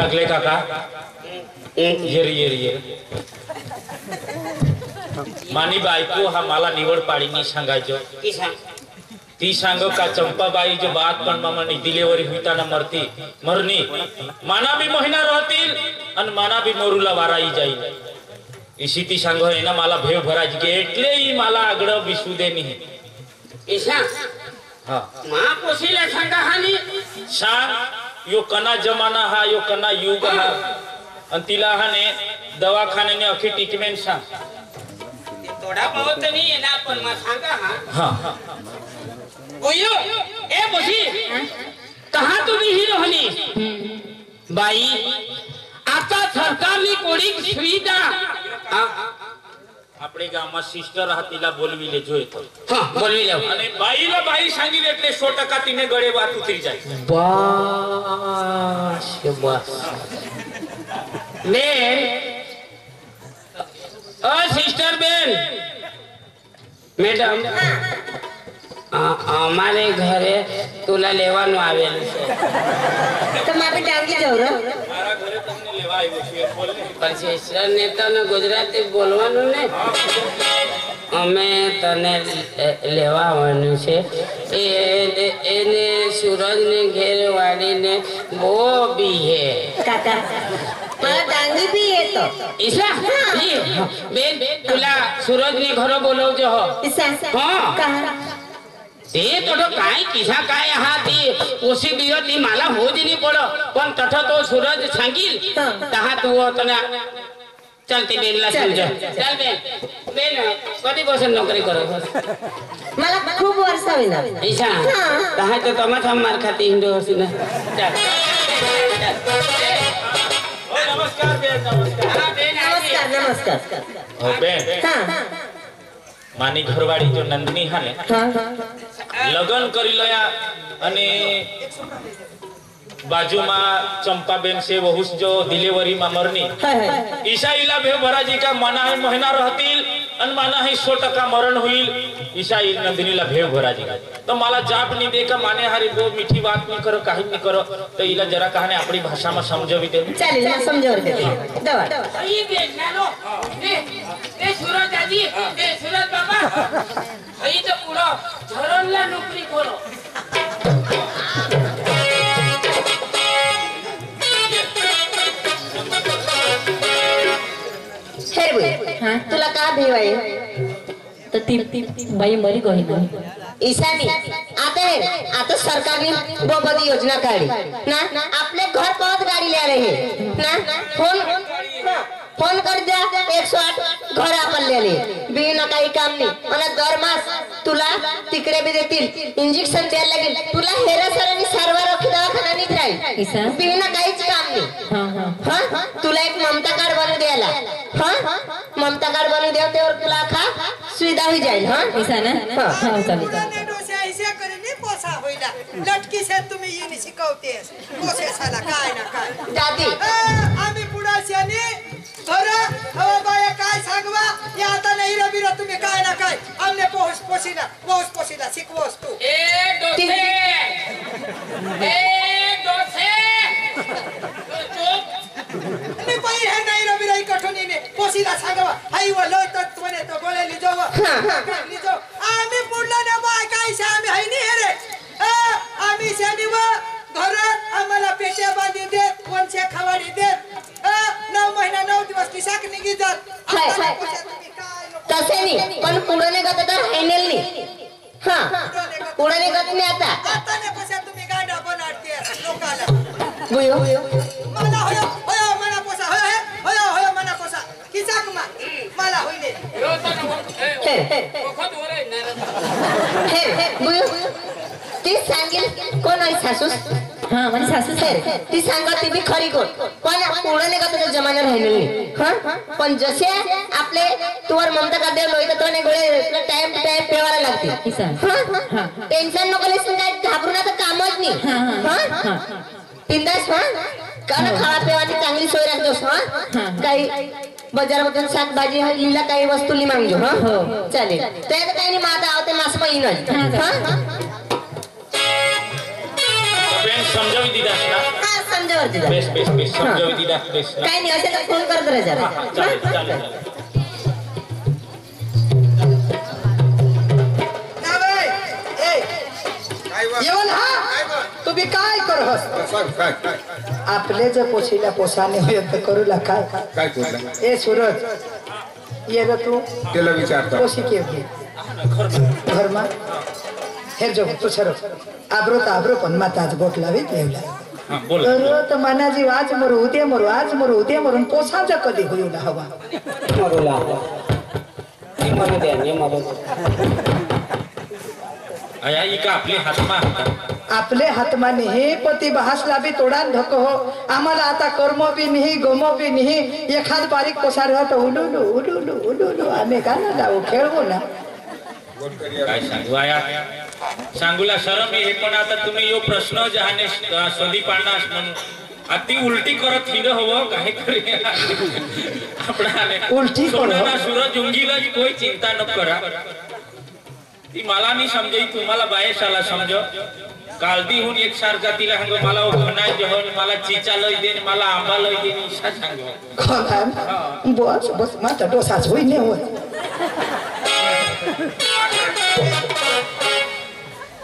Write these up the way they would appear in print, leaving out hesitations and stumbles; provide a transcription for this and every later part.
जागले काका ये मानी बायको हा मला निवड पाडीनी सांगायचो ती सांग का चंपाबाई जो बात पण मामानी डिलिव्हरी होताना मरनी माना भी महिना राहतील आणि माना भी मरूला वाराई जाईल इसी ती सांग है ना मला भेव भराज के एटले ही मला आगड विसू देनी ईशा हां मा पोसीला सांगा हानी सांग यो कना जमाना हा यो कना युग हा आणि तिला हाने दवाखान्याने अखी ट्रीटमेंट सांग थोड़ा बहुत नहीं है ना पण मा सांगा हां ओयो ए बोसी कहां तुम्ही ही रहली बाई आता सरकारनी कोणी सुविधा आपले गावात सिस्टर राहतीला बोलविले जो येतो हां बोलविले आणि बाईला बाई सांगितले એટલે 100% तिने गळे वात उतरी जाय बस बस बेन ओ सिस्टर बेन मैडम हमारे घरे तुला लेवानो आवेल तो मापे डांगी जाऊ रे મારા ઘરે તમને લેવા આવ્યો છું એમ બોલને પણ સિસ્ટર ને તને ગુજરાતી બોલવાનું ને અમે તને લેવા આવવાનું છે એને सूरज ने घेर वाળીને બહુ બી હે काका मला डांगी भी येतो ईशा बेन तुला सूरज ने घर बोलवજો हो ईशा हां कहा ते तोडो काय किसा काय हा ती ओसी दियो ती मला हो दिली पडो पण तठ तो सूरज सांगील तहा तू तने चलती बेनला समज चल बेन कधी बसन नोकरी करो मला खूप वर्ष होईना ईशा तहा तो तमा थांब मार खाती हिंदू हसीना चल ओ नमस्कार बेन नमस्कार नमस्कार नमस्कार हो बेन हां मानी घरवाड़ी जो नंदिनी हाने लगन करी लया અને बाजूમાં चंपाबेन से वहुस जो डिलिव्हरी मा मरनी ईशा इला भे भराजी का मना है महीना रहतील आणि मना है 100% मरण होईल ईशा इल नंदिनीला भेव भराजी तो मला जाप नहीं दे का माने हारी दो मीठी बात नहीं करो काही नहीं करो तो इला जरा कहाने अपनी भाषा में समझावी दे चालेल ना समजावून देते दवा ये बेन नालो ए सूरज आजी ए सूरज बाबा हई तो पूरा धरणला नोकरी करो हे बोल हां तुला का भेव आहे तर ती बाई मरी गई ना ईशानी आता सरकारने बहुत योजना काढी ना आपले घर पहुंच गाड़ी ले रहे ना फोन कर द्या 108 घर आपण ले बिना काही काम नाही मला दर मास तुला तिकडे भी देतील इंजेक्शन द्यायला लागेल तुला हेरासरांनी सर्व रोखी दवाखाना नाही राहील बिना काहीच काम नाही हां तुला एक ममता कार्ड बनवून द्यायला हां ममता कार्ड बनवून द्या त्यावर तुला खा सुविधा हो जाईल हां ईशाना हां चालेल ऐसे करने पोसा होइला लटकी से तुम्ही ये शिकवते पोसे साला काय ना काय दादी आम्ही पुढाच्याने बरं हवा बाया काय सांगवा या आता नाही रबिरा तुम्ही काय ना काय आमने पोसीला शिकवोस तू मी पहिले हे नाही रबिरा कठोनीने पोसीला सांगवा हाई व लय तर म्हणे तो बोले लिजो लिजो आम्ही पुढला ना बाय काय आम्ही हाय नाही रे आम्ही शनिव घरात आम्हाला पेट्या बांधी देत कोणच्या खवाडी देत 9 महिना 9 दिवस किशाक निघी जात तसे नाही पण पुढे नाही गत तर हँडल नाही हां पुढे नाही गत नाही आता ने कशा तुम्ही गाडा बनाडते लोकाला बुयो मला होय मना पोसा होय मना पोसा किशाक मला होईले हे बुयो ती सांगेल कोण आहे सासूस हां माझी सासू ती सांगा ती बी खरी कोण पण पुढे नाही गत तर जमाना राहिलेला नाही हां पण जसे आपले तुवर ममता का देव लोई तर तोने गोळे टाइम टू टाइम पेवायला लागते हां टेन्शन नको लेसन काय घाबरूनचं कामच नाही हां बिंदास हां कारण खावा पेवानी चांगली सोय राखतोस हां काही बाजारामधून शाकभाजी लीला काही वस्तू ली मागजो हां चालेल त्यात काही नाही माझा आवते मास महिना हां बेन समजावी दिदास ना हां समजा समजावरती जा बेस बेस बेस समजावी दिला बेस काही नाही असेल तर फोन करत राहा जरा चालेल चालेल येवन हा तुम्ही काय करहस आपले जर पोशीला पोसाने होय तर करूला काय काय कोणला ए सूरज ये रे तू त्याला विचारता पोशी के घरमा हे जो तू सर आब्रो पण माताच गोट लावी ठेवला हां बोल तर मनाजी आज मरू उद्या मरून पोसाचा कधी होईल हवा मरूला मरू द्या आया इका आपले हातमा आपले हातमाने हे पती बहासला बी तोडान धक हो आम्हाला आता कर्म बी नाही गम बी नाही एखाद बारीक पोसार तो उलुलू आम्ही का ना जाऊ खेळवू ना काय सांगू आया सांगूला शरम हे पण आता तुम्ही यो प्रश्न जहाने शोधी पाडणार म्हणून अति उलटी करत हिंद हवं काय करी आपण उलटी सोना सूरज उंगीला कोई चिंता न करा ती मला नाही समजे तुम्हाला बायशाला समज कालदीहून एक सारखा तिला सांग मला नाही जेवण मला चिचा लय दे मला आंबा लय दे इशा सांग बस माझा डोसाच होई नाही होय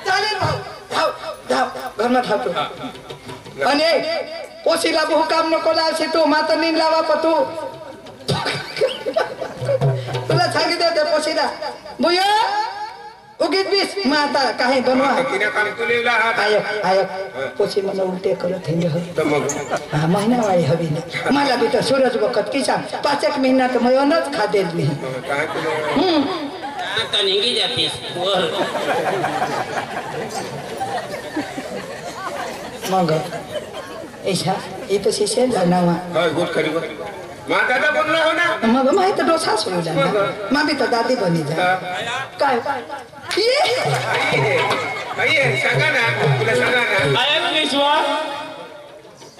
चालेल भाऊ धाव घरमा धावतो आणि पोशीला बहु काम नको लावशी तू माता नीन लावा पतू तुला सांगितलं त्या पोशीला बुया उगीच बीस मग आता काही बनवा आयक पोशी मला उलटे करत हा महिना वाळी हवी ना मला बी तर सूरज बघत की सांग 5 एक महिना तर मयनच खादेल मी आता निघी जातीस वर मग ऐसा इथं शिशेल जाणार गोट करी मा दादा बोललो हो ना मग माहित डोसा सुरू झाला मामी तर दादी बनी जा काय आई सांगा ना तुला सांगा ना आया निश्वा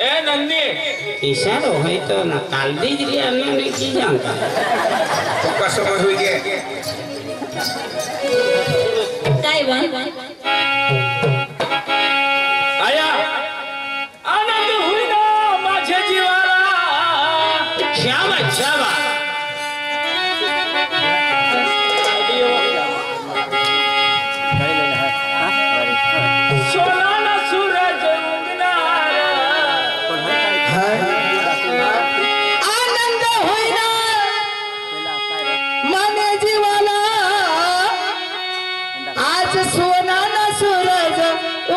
ए नंदी इशारो है तो ना काल दी दिली अन्य की जानता कसं होई गे काय वा आया आनंद होईना माझ्या जीवाला शाबा सोनाला सूरज उगणार आनंद होईना माने जीवाला आज सोनाला सूरज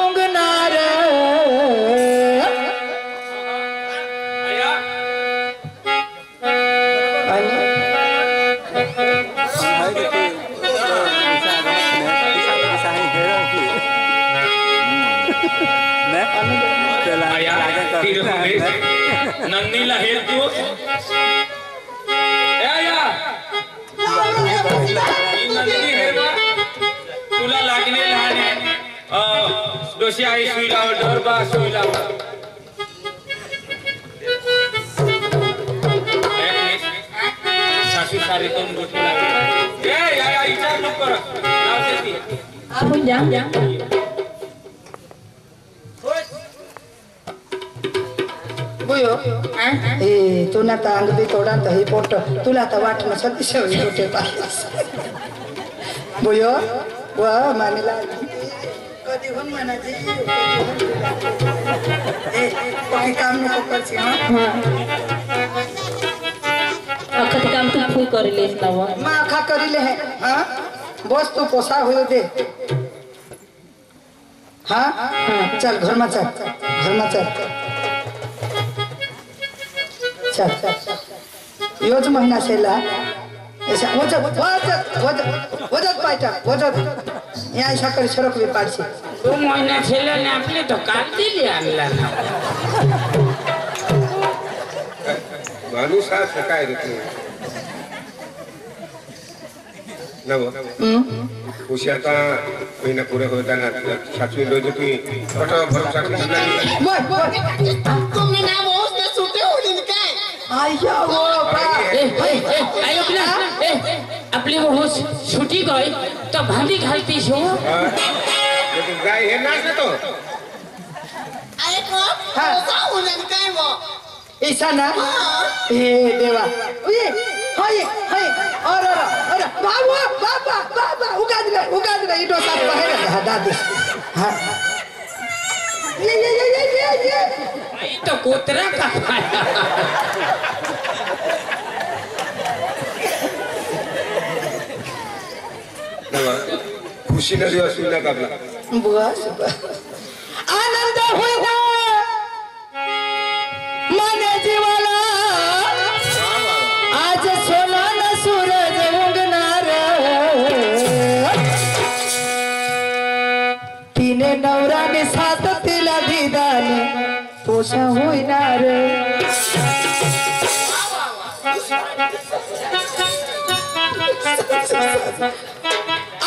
उगणार आया आया नंदीला हे तू आया नंदी हे बा तुला लागणे लहान दोषी आई सुई लाव डोरबा सुई लाव सासू सारी दोन गोष्टी लागले या विचार नको कर लावते ती आपण जा बुयो ए तू ना तर अंग बी तोडा तर हे पोट तुला तर वाटणं सती शेवटी होते पाहिजे बुयो व मानेला कधी होऊन म्हणायची काही काम नको करशी अखत काम तू फुल करेलेस ना वा मा आखा करिले है हा बस तू पोसा हो दे हाँ चल घर में चल योज महीना सेला ऐसा वजत पायटा वजत यहाँ ऐसा कर सड़क भी पाड़सी 2 महिना छेले ने आपले तो काट दिली आणला ना माणूस हा काय रे नव उशी आता महिना पुरे होताना साचवी लोज तुम्ही कठो भरोसा तुम्ही ना बोस ते सुटे होईल काय आया वो आयो ना आपली हो छुटी गई तो भांडी घालती हो गाय हे नाच तो अरे को हाँ। ओसा उलन काय वो ऐसा ना हे देवा ये हाय हाय अरे बाबा बाबा बाबा उगाद रे इडो साथ बाहेर हा दादी हां ये भाई तो कुतरा का खुशी न दिवस सुना कापला बस आनंद होईना मने जीवाला आज सोना न सूरज उगणार तिने नवराने साथ तिला दिदाने पोषा होईनार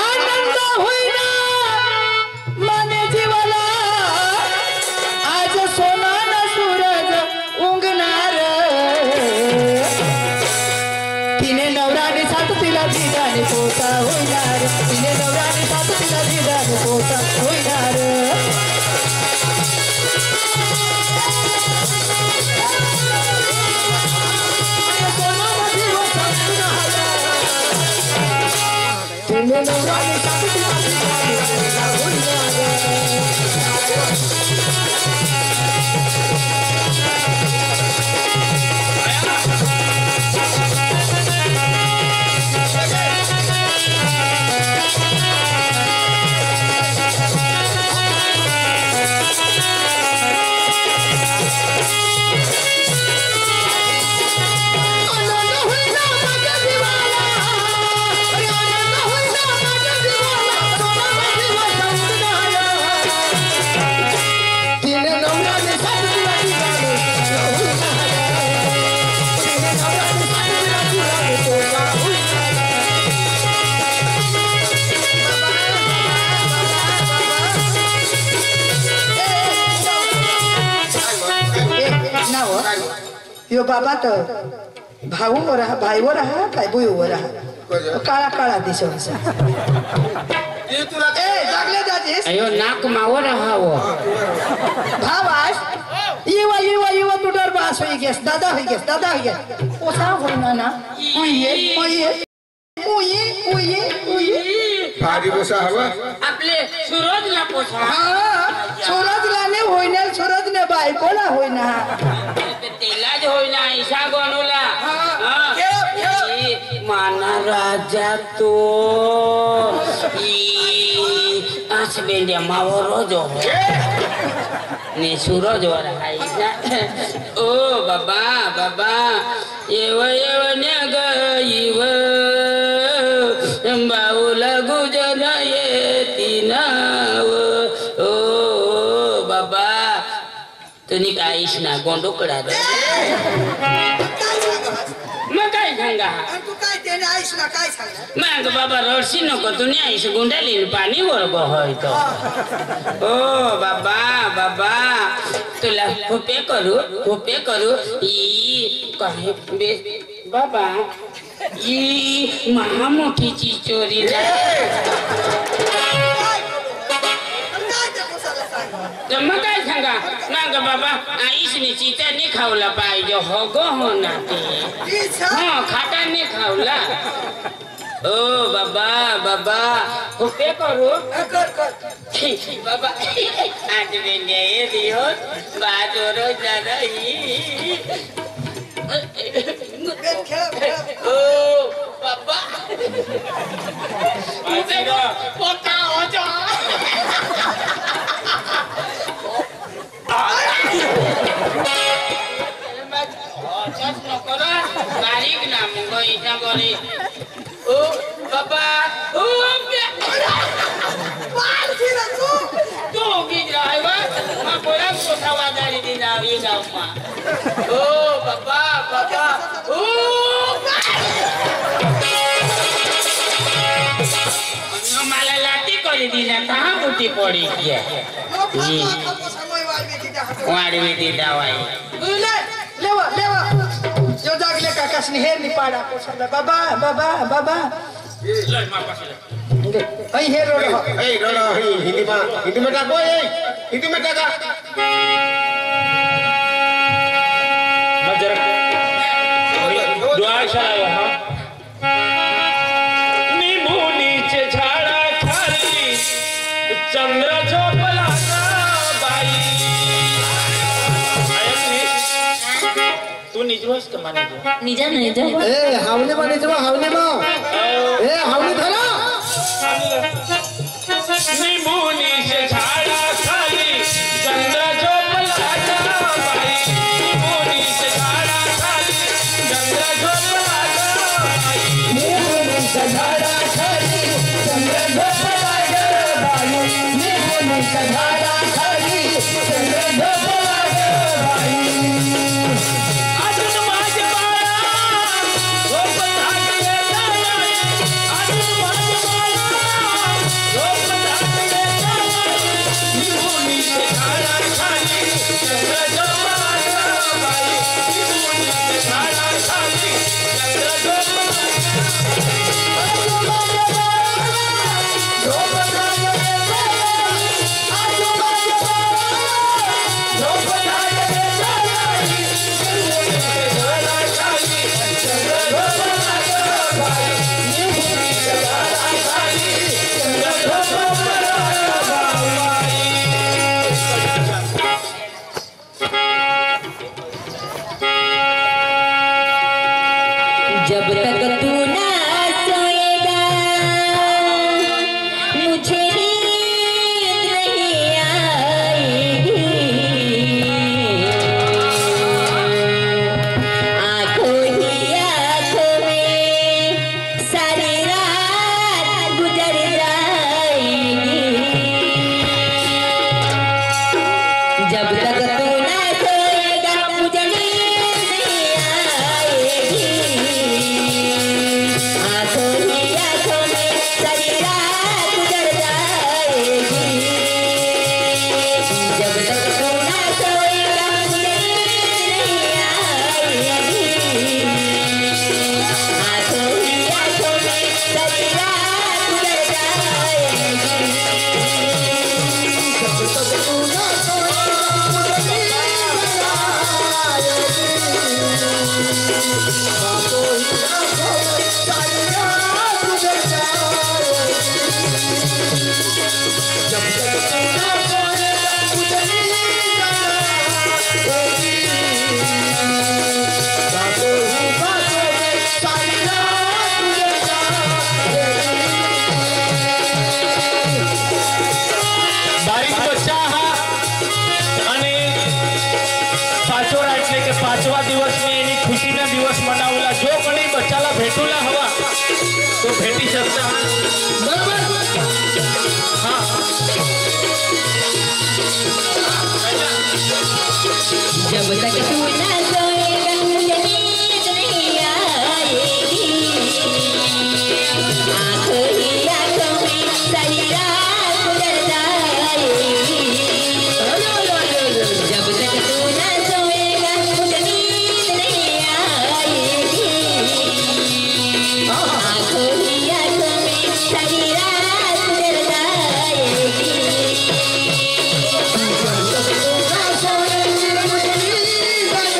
आनंद होईना मने जीवाला आज सोना न सूरज उगणार तिने नवराने साथ तिला दिदाने पोषा होईनार तिने नवराने साथ तिला दिदाने पोषा होईनार तिने नवराने साथ तिला दिदाने पोषा होईनार यो बाबा तो भाऊ हो रहा भाई हो रहा काय बुई हो रहा काळा काळा दिसवसा ये तुला ए जागले दाजीस अयो नाक मावर हावो भावास युवा तू डर बास होई गेस दादा होई गेस ओसा होईना ना उये भारी बसा हवा आपले सूरज ना पोछा हाँ सूरज लाने होईना सूरज ने बाई कोला होईना तेलाज होईना ईशा गणुला हाँ माना राजा तो आज बेंडिया मावरो जो ने सूरज वाला ईशा ओ बाबा येव ने गईव बाऊला गुजर येतीना ओ बाबा तुनी काहीच ना गोंडोकडा मग काय सांगा तू काय त्याने आईस ना काय सांगा मग बाबा रडशी नको तुम्ही आईस गुंडाली पाणी वर्ग होय तो ओ बाबा तुला हुपे करू ई काही बे बाबा ई महामोठीची चोरी मग काय सांगा मग बाबा आईसने चिताने खावला पाहिजे हो गो हो ना ते हो खाटाने खावला ओ बाबा हुपे करू बाबा आज बेंडिया ये दिवस बाजोरो जाई ओ बाबा पोटा हो जा बारीक ना मुंगो इटा करे ओ बाबा ओ तो की ड्राइवर मा बोला को सवादारी दी जाव ये गाव मा ओ बाबा ओ मला लाठी કરી દીધા कहाँ बूटी पड़ी है वाड़ी दीदा वाई लेवा जो जागले काकासनी हेर नि पाडा पोसला बाबा लय मापास ऐ हेर रोड ए रोड हिंदी में टाको हिंदी में टाका काय चलायो हा नींबू नीचे झाडा खाली चंद्र झोपला बाई तू निजवास का माने निजा नहीं जा ए हावले मा निजवा हावले मा ए हावले धरा नींबू नीचे झाडा खाली चंद्र झोपला बाई नींबू नीचे झाडा खाली चंद्र झोपला बाई नींबू नीचे झाडा खाली चंद्र झोपला बाई नींबू नीचे झाडा खाली चंद्र झोपला बाई अजून माझे बाळा झोप लागले जाई अजून माझे बाळा झोप लागले जाई नींबू नीचे झाडा खाली चंद्र झोपला बाई नींबू नीचे झाडा खाली चंद्र झोपला अजून माझे बाळा झोप लागले जाई अजून माझे बाळा झोप लागले जाई नींबू नीचे झाडा खाली चंद्र झोपला बाई नींबू नीचे झाडा खाली चंद्र झोपला बाई जब तक तू ना सोएगा मुझे नींद नहीं आएगी आंखों ही आंखों में सारी रात गुजर जाएगी जब तक तू ना सोएगा मुझे नींद नहीं आएगी आंखों ही आंखों में सारी रात गुजर जाएगी जब तक तू ना सोएगा मुझे नींद नहीं आएगी आंखों ही आंखों में सारी रात गुजर जाएगी जब तक तू ना सोएगा मुझे बारीक बच्चा हा आणि पाचोरा એટલે કે પાંચવા દિવસની એની ખુશીનો દિવસ મનાવલા જો કોની બચ્ચાલા ભેટુલા હવા તો ભેટી શકતા બરાબર હા जब तक तू ना सोएगा मुझे नींद नहीं आएगी आंखों ही आंखों में सारी रात गुजर जाएगी जब तक तू ना सोएगा मुझे नींद नहीं आएगी आंखों ही आंखों में सारी रात गुजर जाएगी जब तक तू ना सोएगा मुझे नींद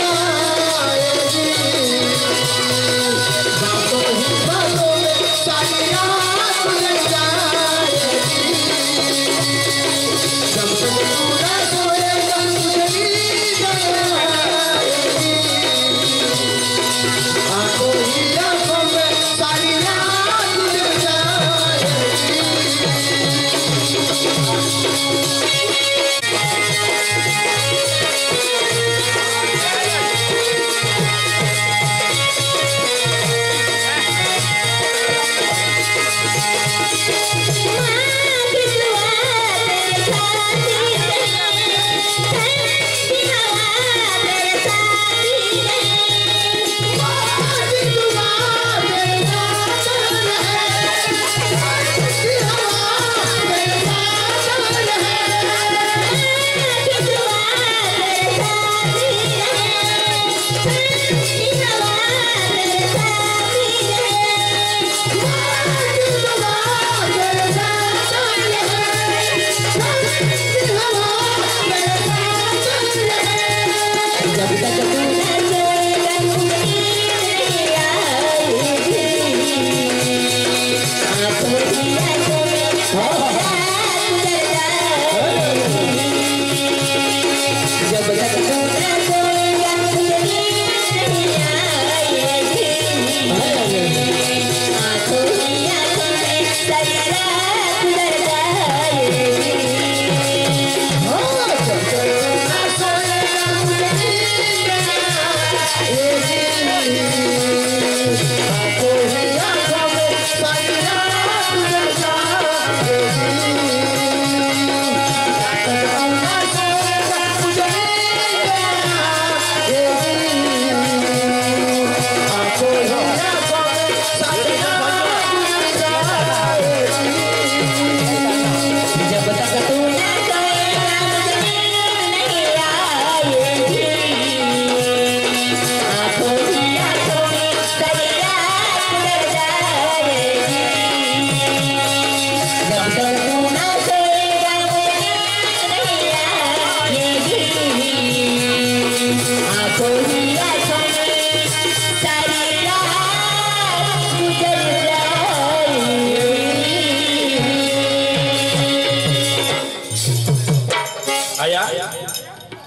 आया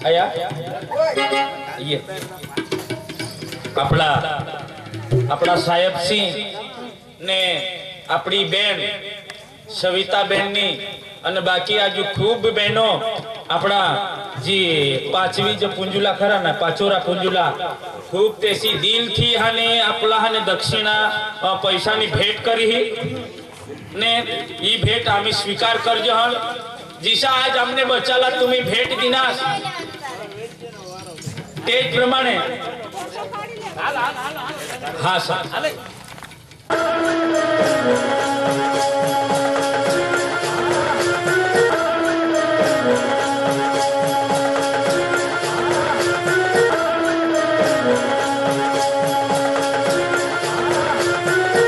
आया ये આપણા સાહેબસિંહ ને આપણી બેન સવિતા બેનની અને બાકી આજુ ખૂબ બહેનો આપણા જે પાંચમી જે પુંજુલા ખરા ને પાચોરા પુંજુલા ખૂબ તેસી દિલથી હાને આપલા હાને દક્ષિણા પૈસાની भेट કરી ને ઈ भेट आम्ही स्वीकार करजो हन जिसा आज हमने बचाला तुम्ही भेट दिनास तेज प्रमाणे हाँ सर